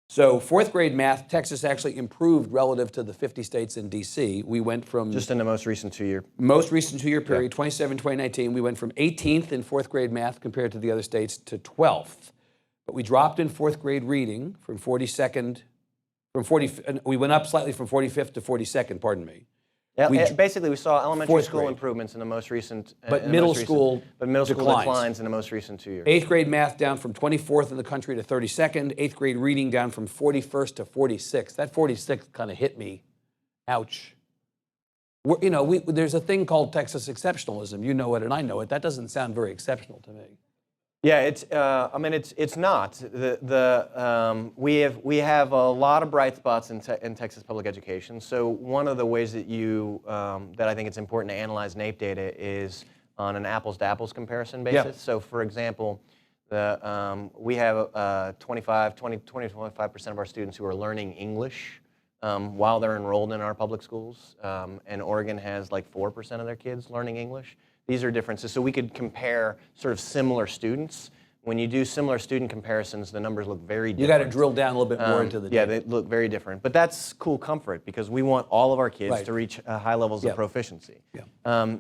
So 4th grade math, Texas actually improved relative to the 50 states in D.C. We went from... Just in the most recent 2-year. Most recent 2-year period, 2019, we went from 18th in 4th grade math compared to the other states to 12th. But we dropped in 4th grade reading from 42nd, we went up slightly from 45th to 42nd, pardon me. Yeah, basically, we saw elementary school improvements in the most recent, but middle school declines in the most recent 2 years. 8th grade math down from 24th in the country to 32nd. 8th grade reading down from 41st to 46th. That 46th kind of hit me. Ouch. There's a thing called Texas exceptionalism. You know it, and I know it. That doesn't sound very exceptional to me. Yeah, it's not. We have a lot of bright spots in Texas public education. So one of the ways that that I think it's important to analyze NAEP data is on an apples to apples comparison basis. Yeah. So for example, we have 20 to 25% of our students who are learning English while they're enrolled in our public schools, and Oregon has like 4% of their kids learning English. These are differences. So we could compare sort of similar students. When you do similar student comparisons, the numbers look very different. You got to drill down a little bit more into the data. Yeah, they look very different. But that's cool comfort because we want all of our kids to reach high levels of proficiency. Yeah.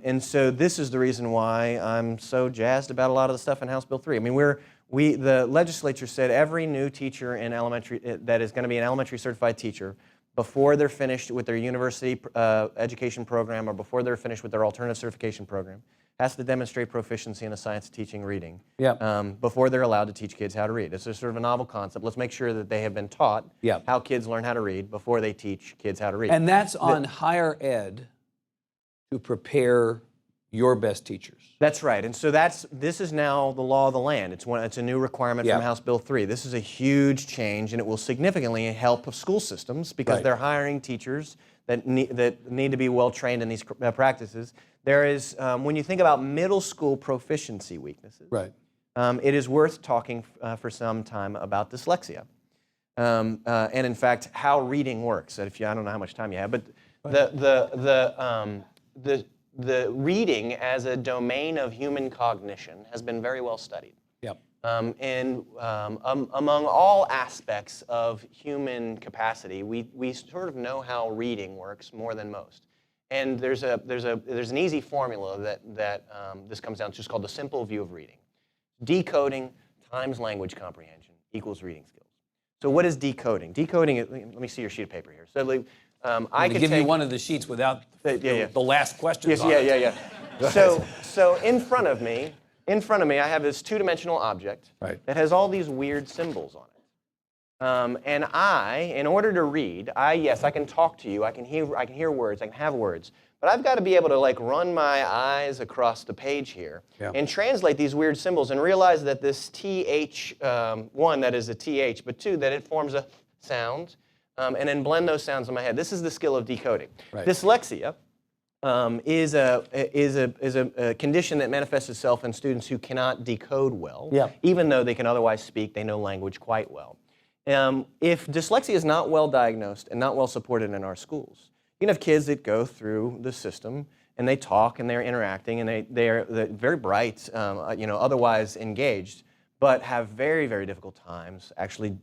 And so this is the reason why I'm so jazzed about a lot of the stuff in House Bill 3. I mean, the legislature said every new teacher in elementary that is going to be an elementary certified teacher, before they're finished with their university education program or before they're finished with their alternative certification program, has to demonstrate proficiency in the science of teaching reading before they're allowed to teach kids how to read. It's a sort of a novel concept. Let's make sure that they have been taught how kids learn how to read before they teach kids how to read. And that's on higher ed to prepare your best teachers. That's right. And so this is now the law of the land. It's a new requirement from House Bill 3. This is a huge change, and it will significantly help school systems because they're hiring teachers that need to be well trained in these practices. There is, when you think about middle school proficiency weaknesses, it is worth talking for some time about dyslexia. And in fact, how reading works. I don't know how much time you have, but the reading as a domain of human cognition has been very well studied. And among all aspects of human capacity, we sort of know how reading works more than most. And there's an easy formula that this comes down to. It's called the simple view of reading. Decoding times language comprehension equals reading skills. So what is decoding? Decoding, let me see your sheet of paper here. So I could give you one of the sheets without the last questions on it. So in front of me, I have this two-dimensional object that has all these weird symbols on it. And in order to read, yes, I can talk to you, I can hear words, I can have words, but I've got to be able to run my eyes across the page here and translate these weird symbols and realize that this TH, one, that is a TH, but two, that it forms a sound, and then blend those sounds in my head. This is the skill of decoding. Right. Dyslexia is a condition that manifests itself in students who cannot decode well, even though they can otherwise speak, they know language quite well. If dyslexia is not well diagnosed and not well supported in our schools, you can have kids that go through the system and they talk and they're interacting and they're very bright, otherwise engaged, but have very, very difficult times actually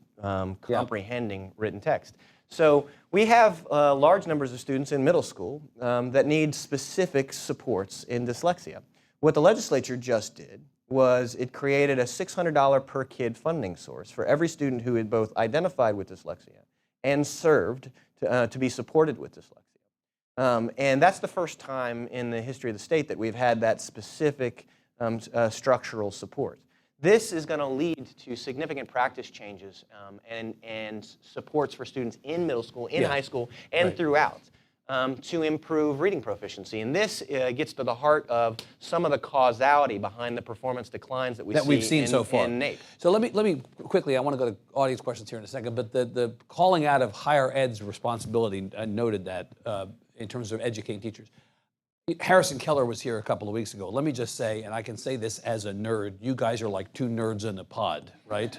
comprehending written text. So we have large numbers of students in middle school that need specific supports in dyslexia. What the legislature just did was it created a $600 per kid funding source for every student who had both identified with dyslexia and served to be supported with dyslexia. And that's the first time in the history of the state that we've had that specific structural support. This is going to lead to significant practice changes and supports for students in middle school, in high school, and throughout to improve reading proficiency. And this gets to the heart of some of the causality behind the performance declines that we've seen so far in NAEP. So let me quickly, I want to go to audience questions here in a second, but the calling out of higher ed's responsibility, I noted that in terms of educating teachers. Harrison Keller was here a couple of weeks ago. Let me just say, and I can say this as a nerd, you guys are like two nerds in a pod, right?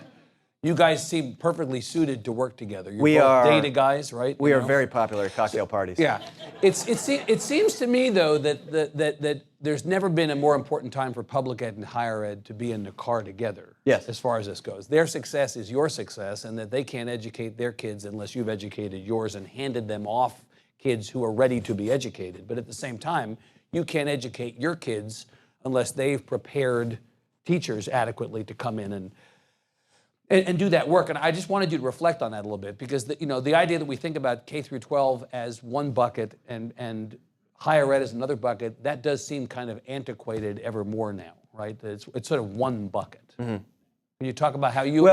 You guys seem perfectly suited to work together. You're both data guys, right? We are very popular at cocktail parties. Yeah. It seems to me, though, that there's never been a more important time for public ed and higher ed to be in the car together. Yes. As far as this goes. Their success is your success, and that they can't educate their kids unless you've educated yours and handed them off kids who are ready to be educated. But at the same time, you can't educate your kids unless they've prepared teachers adequately to come in and do that work. And I just wanted you to reflect on that a little bit, because the idea that we think about K through 12 as one bucket and higher ed as another bucket, that does seem kind of antiquated ever more now, right? It's sort of one bucket. Mm-hmm. Can you talk about how you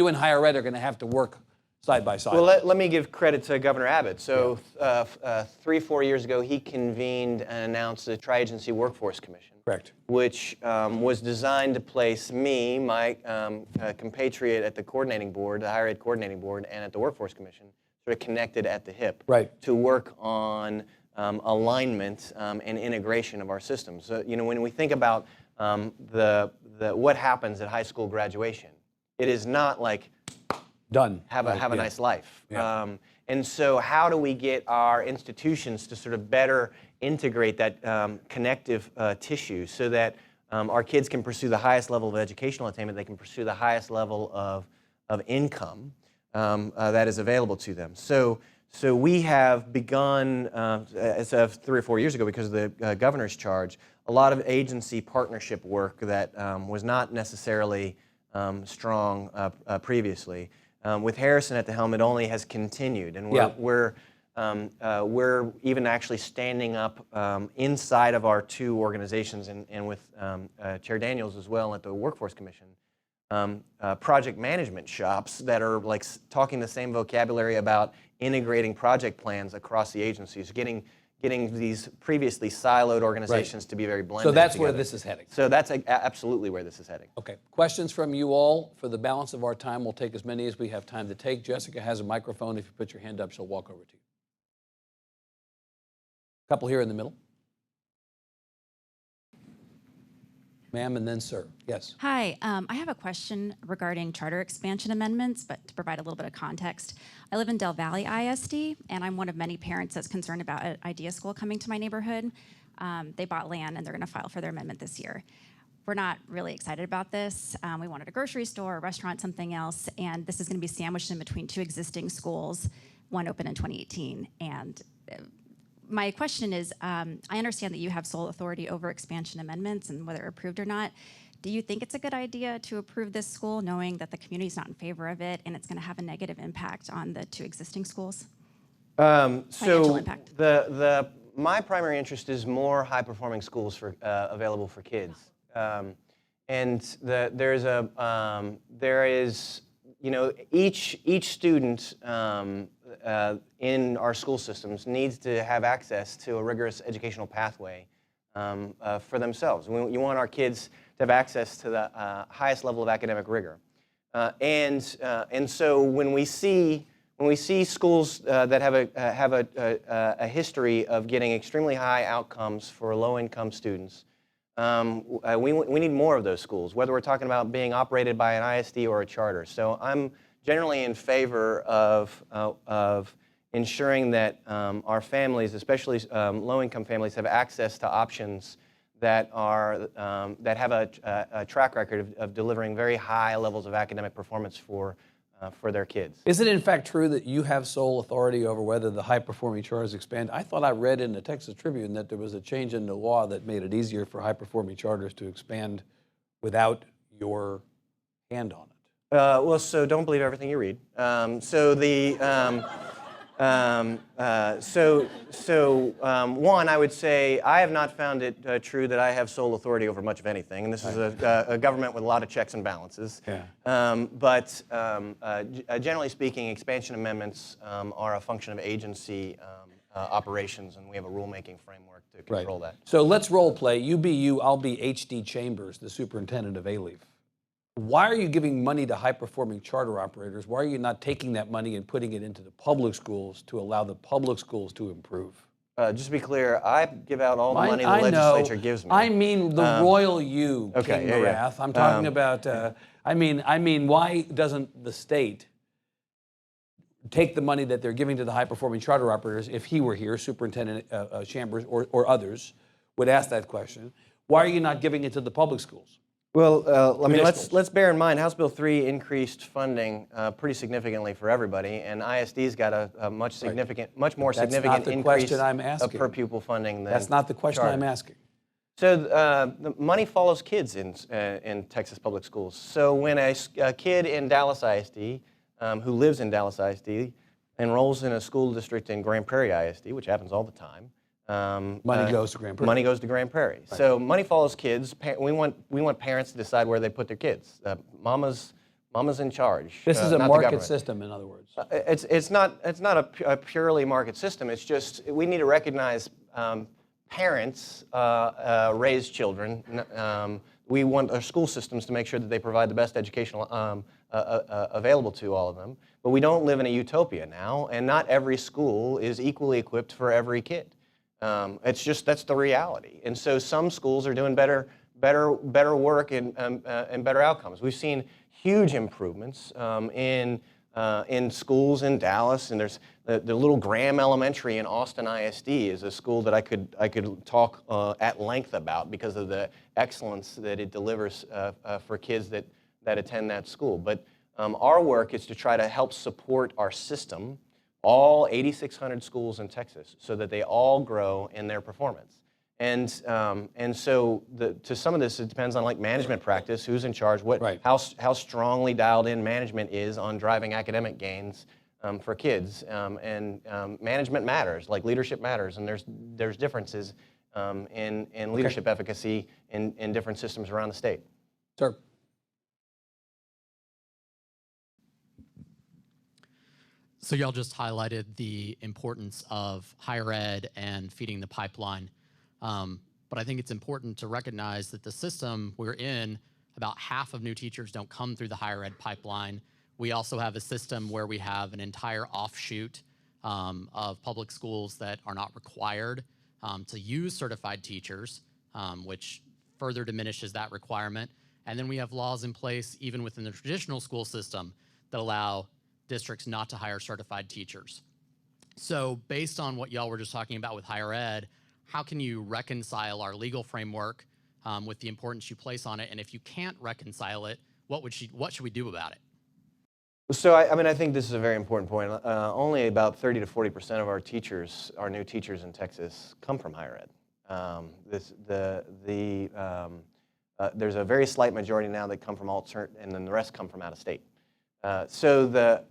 and higher ed are going to have to work side by side? Well, let me give credit to Governor Abbott. So 3-4 years ago, he convened and announced the Tri-Agency Workforce Commission. Correct. Which was designed to place me, my compatriot at the coordinating board, the higher ed coordinating board, and at the Workforce Commission, sort of connected at the hip to work on alignment and integration of our systems. So, when we think about what happens at high school graduation, it is not like, done. Have a nice life. Yeah. And so how do we get our institutions to sort of better integrate that connective tissue so that our kids can pursue the highest level of educational attainment, they can pursue the highest level of income that is available to them. So we have begun, as of 3 or 4 years ago, because of the governor's charge, a lot of agency partnership work that was not necessarily strong previously. With Harrison at the helm, it only has continued, and we're even actually standing up inside of our two organizations and with Chair Daniels as well at the Workforce Commission, project management shops that are like talking the same vocabulary about integrating project plans across the agencies, getting these previously siloed organizations to be very blended. So that's together. where this is heading. So that's absolutely where this is heading. Okay. Questions from you all. For the balance of our time, we'll take as many as we have time to take. Jessica has a microphone. If you put your hand up, she'll walk over to you. Couple here in the middle. Ma'am, and then sir. Yes. Hi. I have a question regarding charter expansion amendments, but to provide a little bit of context. I live in Del Valley ISD, and I'm one of many parents that's concerned about an idea school coming to my neighborhood. They bought land, and they're going to file for their amendment this year. We're not really excited about this. We wanted a grocery store, a restaurant, something else, and this is going to be sandwiched in between two existing schools, one opened in 2018. And my question is, I understand that you have sole authority over expansion amendments and whether approved or not. Do you think it's a good idea to approve this school knowing that the community is not in favor of it and it's going to have a negative impact on the two existing schools? Financial impact. My primary interest is more high-performing schools available for kids. There is each student in our school systems needs to have access to a rigorous educational pathway for themselves. You want our kids to have access to the highest level of academic rigor. And so when we see when we see schools that have a history of getting extremely high outcomes for low-income students, we need more of those schools, whether we're talking about being operated by an ISD or a charter. So I'm generally in favor of ensuring that our families, especially low-income families, have access to options that have a track record of delivering very high levels of academic performance for their kids. Is it in fact true that you have sole authority over whether the high-performing charters expand? I thought I read in the Texas Tribune that there was a change in the law that made it easier for high-performing charters to expand without your hand on it. Well, so don't believe everything you read. One, I would say I have not found it true that I have sole authority over much of anything, and this is a government with a lot of checks and balances. Yeah. Generally speaking, expansion amendments are a function of agency operations, and we have a rulemaking framework to control that. So let's role play. You be you, I'll be H.D. Chambers, the superintendent of A-Leaf. Why are you giving money to high-performing charter operators? Why are you not taking that money and putting it into the public schools to allow the public schools to improve? Just to be clear, I give out all the money the legislature gives me. I mean the royal you, okay, King Morath. I'm talking about, I mean, why doesn't the state take the money that they're giving to the high-performing charter operators? If he were here, Superintendent Chambers or others would ask that question. Why are you not giving it to the public schools? Well, I mean, let's bear in mind, House Bill 3 increased funding pretty significantly for everybody, and ISD's got a much more significant increase of per pupil funding than That's not the question charter. I'm asking. So the money follows kids in Texas public schools. So when a kid in Dallas ISD, who lives in Dallas ISD, enrolls in a school district in Grand Prairie ISD, which happens all the time, money goes to Grand Prairie. Money goes to Grand Prairie. Right. So money follows kids. We want parents to decide where they put their kids. Mama's in charge. This is a market system, in other words. It's not a purely market system. It's just we need to recognize parents raise children. We want our school systems to make sure that they provide the best educational available to all of them. But we don't live in a utopia now, and not every school is equally equipped for every kid. That's the reality. And so some schools are doing better work and better outcomes. We've seen huge improvements in schools in Dallas, and there's the little Graham Elementary in Austin ISD is a school that I could talk at length about because of the excellence that it delivers for kids that attend that school. But our work is to try to help support our system, all 8,600 schools in Texas, so that they all grow in their performance. And so to some of this, it depends on like management practice, who's in charge, how strongly dialed in management is on driving academic gains for kids. Management matters, like leadership matters, and there's differences in leadership efficacy in different systems around the state. Sir. So y'all just highlighted the importance of higher ed and feeding the pipeline. But I think it's important to recognize that the system we're in, about half of new teachers don't come through the higher ed pipeline. We also have a system where we have an entire offshoot of public schools that are not required to use certified teachers, which further diminishes that requirement. And then we have laws in place, even within the traditional school system, that allow districts not to hire certified teachers. So based on what y'all were just talking about with higher ed, how can you reconcile our legal framework with the importance you place on it? And if you can't reconcile it, what should we do about it? So I think this is a very important point. Only about 30 to 40% of our teachers, our new teachers in Texas, come from higher ed. There's a very slight majority now that come from alternate, and then the rest come from out of state. So the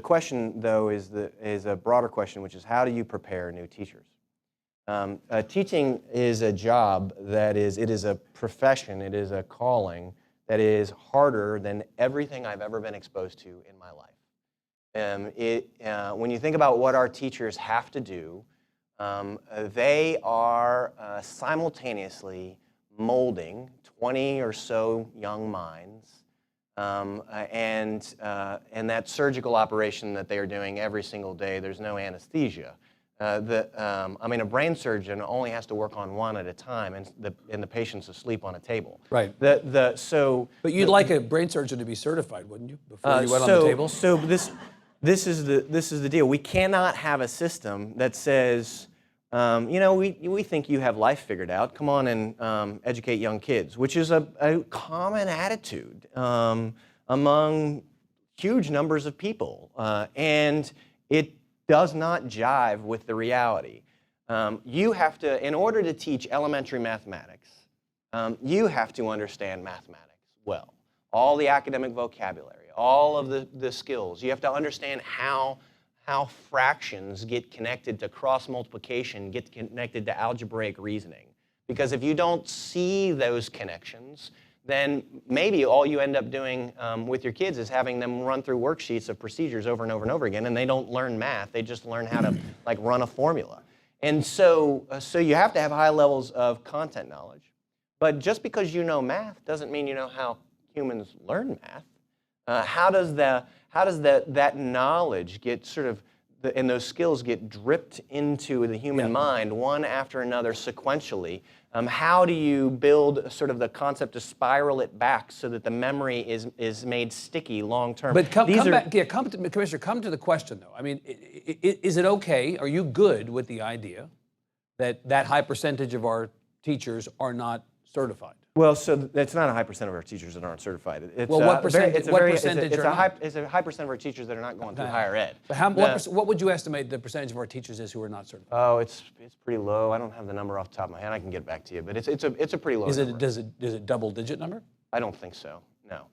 question, though, is a broader question, which is how do you prepare new teachers? Teaching is a job it is a profession, it is a calling that is harder than everything I've ever been exposed to in my life. When you think about what our teachers have to do, they are simultaneously molding 20 or so young minds and that surgical operation that they are doing every single day, there's no anesthesia. I mean, a brain surgeon only has to work on one at a time, and the patient's asleep on a table. Right. But you'd like a brain surgeon to be certified, wouldn't you, before you went on the table? So this is the deal. We cannot have a system that says, you know, we think you have life figured out. Come on and educate young kids, which is a common attitude among huge numbers of people, and it does not jive with the reality. You have to, in order to teach elementary mathematics, you have to understand mathematics well. All the academic vocabulary, all of the skills. You have to understand how fractions get connected to cross multiplication, get connected to algebraic reasoning. Because if you don't see those connections, then maybe all you end up doing with your kids is having them run through worksheets of procedures over and over and over again, and they don't learn math. They just learn how to like run a formula. And so you have to have high levels of content knowledge. But just because you know math doesn't mean you know how humans learn math. How does that knowledge get sort of, and those skills get dripped into the human mind one after another sequentially? How do you build sort of the concept to spiral it back so that the memory is made sticky long term? But Commissioner, come to the question though. I mean, is it okay? Are you good with the idea that high percentage of our teachers are not certified? Well, so it's not a high percent of our teachers that aren't certified. It's well, what percentage? It's a high percent of our teachers that are not going through higher ed. But what would you estimate the percentage of our teachers is who are not certified? Oh, it's pretty low. I don't have the number off the top of my head. I can get back to you, but it's a pretty low number. Is it double-digit number? I don't think so. No.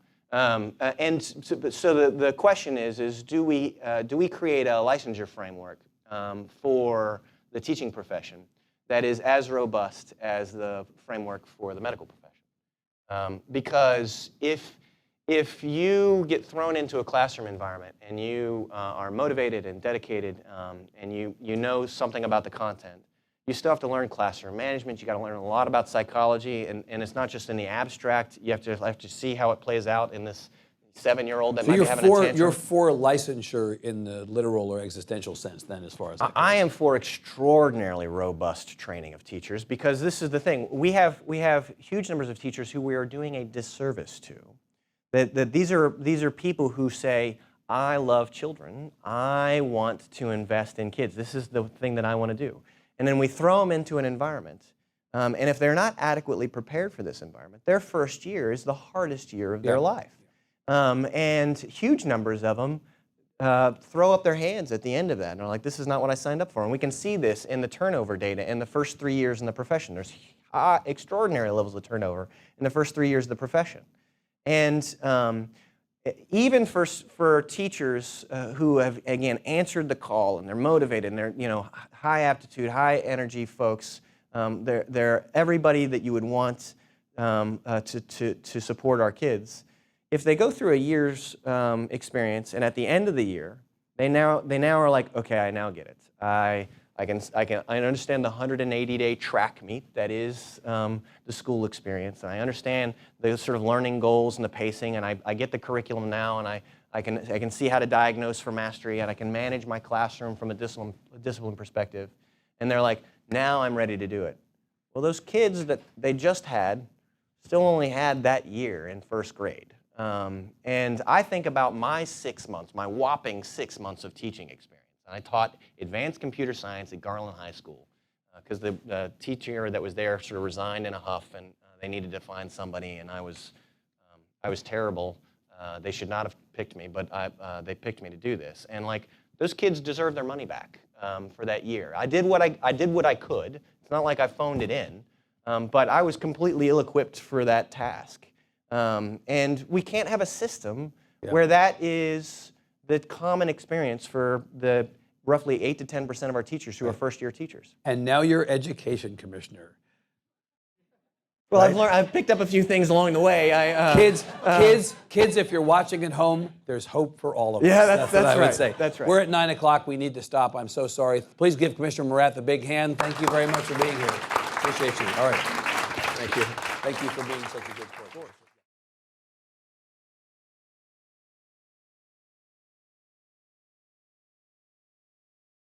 And so the question is do we create a licensure framework for the teaching profession that is as robust as the framework for the medical profession? Because if you get thrown into a classroom environment and you are motivated and dedicated and you know something about the content, you still have to learn classroom management. You got to learn a lot about psychology, and it's not just in the abstract. You have to see how it plays out in this 7-year-old that might be having a tantrum. You're for licensure in the literal or existential sense, then, as far as I am for extraordinarily robust training of teachers, because this is the thing. We have huge numbers of teachers who we are doing a disservice to. That these are people who say, I love children. I want to invest in kids. This is the thing that I want to do. And then we throw them into an environment, and if they're not adequately prepared for this environment, their first year is the hardest year of their life. And huge numbers of them throw up their hands at the end of that and are like, this is not what I signed up for. And we can see this in the turnover data in the first 3 years in the profession. There's extraordinary levels of turnover in the first 3 years of the profession. And even for teachers who have, again, answered the call and they're motivated and they're high aptitude, high energy folks, they're everybody that you would want to support our kids. If they go through a year's experience, and at the end of the year, they now are like, okay, I now get it. I understand the 180-day track meet that is the school experience, and I understand the sort of learning goals and the pacing, and I get the curriculum now, and I can see how to diagnose for mastery, and I can manage my classroom from a discipline perspective. And they're like, now I'm ready to do it. Well, those kids that they just had still only had that year in first grade. And I think about my 6 months, my whopping 6 months of teaching experience. I taught advanced computer science at Garland High School because the teacher that was there sort of resigned in a huff, and they needed to find somebody, and I was terrible. They should not have picked me, but they picked me to do this. And like, those kids deserve their money back for that year. I did what I could. It's not like I phoned it in, but I was completely ill-equipped for that task. And we can't have a system where that is the common experience for the roughly 8 to 10% of our teachers who are first-year teachers. And now you're education commissioner. Well, right? I've picked up a few things along the way. Kids, if you're watching at home, there's hope for all of us. Yeah, that's what I right. would say. That's right. We're at 9 o'clock. We need to stop. I'm so sorry. Please give Commissioner Morath a big hand. Thank you very much for being here. Appreciate you. All right. Thank you. Thank you for being such a good sport.